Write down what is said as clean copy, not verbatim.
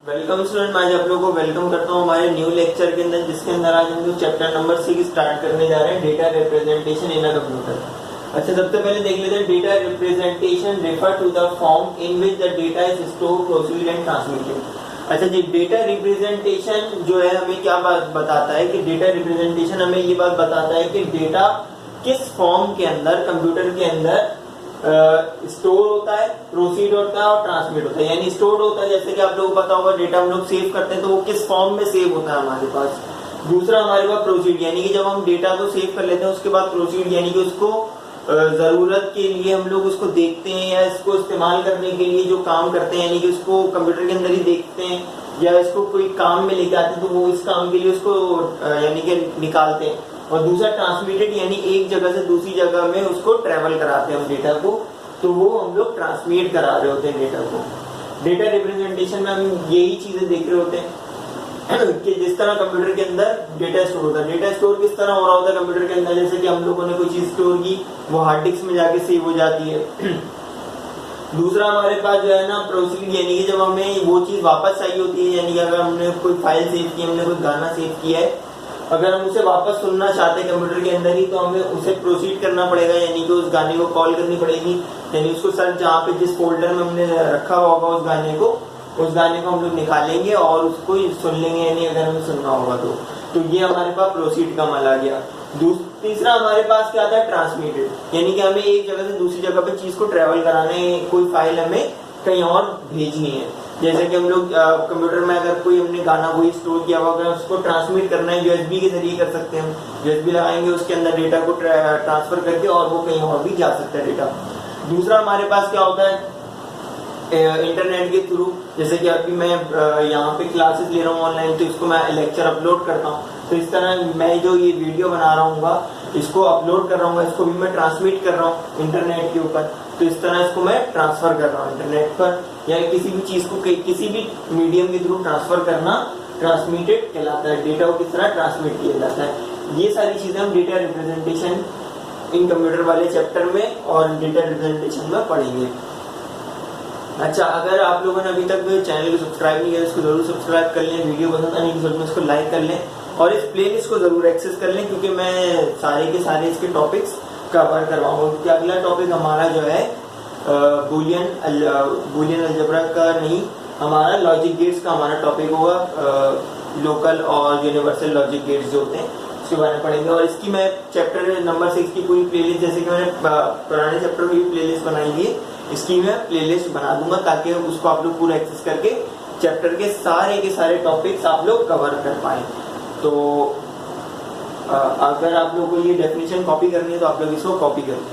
Welcome student, मैं आज आप लोगों को वेलकम करता हूँ हमारे न्यू लेक्चर के अंदर, जिसके अंदर आज हम लोग चैप्टर नंबर 6 स्टार्ट करने जा रहे हैं, data representation in a computer. अच्छा, सबसे पहले देख लेते हैं data representation refer to the form in which the data is stored, proceed and transmitted. अच्छा जी, डेटा रिप्रेजेंटेशन जो है हमें क्या बात बताता है कि डेटा रिप्रेजेंटेशन हमें ये बात बताता है कि डेटा किस फॉर्म के अंदर कंप्यूटर के अंदर स्टोर होता है, प्रोसीड होता है और ट्रांसमिट होता है। यानी स्टोर होता है, जैसे कि आप लोगों को पता होगा डेटा हम लोग सेव करते हैं तो वो किस फॉर्म में सेव होता है हमारे पास। दूसरा हमारे पास प्रोसीड, यानी कि जब हम डेटा को सेव कर लेते हैं उसके बाद प्रोसीड, यानी कि उसको जरूरत के लिए हम लोग उसको देखते हैं या इसको इस्तेमाल करने के लिए जो काम करते हैं, यानी कि उसको कंप्यूटर के अंदर ही देखते हैं या इसको कोई काम में लेके आते हैं तो वो इस काम के लिए उसको यानी कि निकालते हैं। और दूसरा ट्रांसमिटेड, यानी एक जगह से दूसरी जगह में उसको ट्रेवल कराते हैं हम डेटा को, तो वो हम लोग ट्रांसमिट करा रहे होते हैं डेटा को। डेटा रिप्रेजेंटेशन में हम यही चीजें देख रहे होते हैं कि जिस तरह कंप्यूटर के अंदर डेटा स्टोर होता है, डेटा स्टोर किस तरह हो रहा होता है कंप्यूटर के अंदर, जैसे कि हम लोगों ने कोई चीज स्टोर की वो हार्ड डिस्क में जाके सेव हो जाती है। दूसरा हमारे पास जो है ना प्रोसीड, यानी कि जब हमें वो चीज वापस चाहिए होती है, यानी कि अगर हमने कोई फाइल सेव की, हमने कोई गाना सेव किया है, अगर हम उसे वापस सुनना चाहते हैं कंप्यूटर के अंदर ही, तो हमें उसे प्रोसीड करना पड़ेगा, यानी कि उस गाने को कॉल करनी पड़ेगी। यानी उसको सर्च जहाँ पे जिस फोल्डर में हमने रखा होगा उस गाने को हम लोग निकालेंगे और उसको सुन लेंगे, यानी अगर हमें सुनना होगा तो ये हमारे पास प्रोसीड का माल आ गया। तीसरा हमारे पास क्या आता है, ट्रांसमिटेड, यानी कि हमें एक जगह से दूसरी जगह पे चीज को ट्रेवल कराने, कोई फाइल हमें कहीं और भेजनी है। जैसे कि हम लोग कंप्यूटर में अगर कोई हमने गाना कोई स्टोर किया हुआ, अगर उसको ट्रांसमिट करना है यूएसबी के जरिए कर सकते हैं। हम यूएसबी लगाएंगे, उसके अंदर डेटा को ट्रांसफर करके और वो कहीं और भी जा सकता है डेटा। दूसरा हमारे पास क्या होता है, इंटरनेट के थ्रू, जैसे कि अभी मैं यहाँ पे क्लासेस ले रहा हूँ ऑनलाइन, तो इसको मैं लेक्चर अपलोड करता हूँ, तो इस तरह मैं जो ये वीडियो बना रहा हूँ इसको अपलोड कर रहा हूँ, इसको भी मैं ट्रांसमिट कर रहा हूँ इंटरनेट के ऊपर, तो इस तरह इसको मैं ट्रांसफर कर रहा हूँ इंटरनेट पर, या किसी भी चीज को किसी भी मीडियम के थ्रू ट्रांसफर करना ट्रांसमिटेड कहलाता है। डेटा को किस तरह ट्रांसमिट किया जाता है, ये सारी चीजें हम डेटा रिप्रेजेंटेशन इन कंप्यूटर वाले चैप्टर में और डेटा रिप्रेजेंटेशन में पढ़ेंगे। अच्छा, अगर आप लोगों ने अभी तक चैनल को सब्सक्राइब नहीं किया तो इसको जरूर सब्सक्राइब कर लें, वीडियो पसंद आने की सूरत में इसको लाइक कर लें और इस प्लेलिस्ट को जरूर एक्सेस कर लें, क्योंकि मैं सारे के सारे इसके टॉपिक्स कवर करवाऊंगा। क्योंकि अगला टॉपिक हमारा जो है बूलियन अलजेब्रा का नहीं, हमारा लॉजिक गेट्स का हमारा टॉपिक होगा। लोकल और यूनिवर्सल लॉजिक गेट्स जो होते हैं उसके बारे में पढ़ेंगे। और इसकी मैं चैप्टर नंबर 6 की पूरी प्लेलिस्ट, जैसे कि मैंने पुराने चैप्टर की प्लेलिस्ट बनाई थी, इसकी मैं प्लेलिस्ट बना दूंगा ताकि उसको आप लोग पूरा एक्सेस करके चैप्टर के सारे टॉपिक्स आप लोग कवर कर पाए। तो अगर आप लोग को ये डेफिनेशन कॉपी करनी है तो आप लोग इसको कॉपी करें।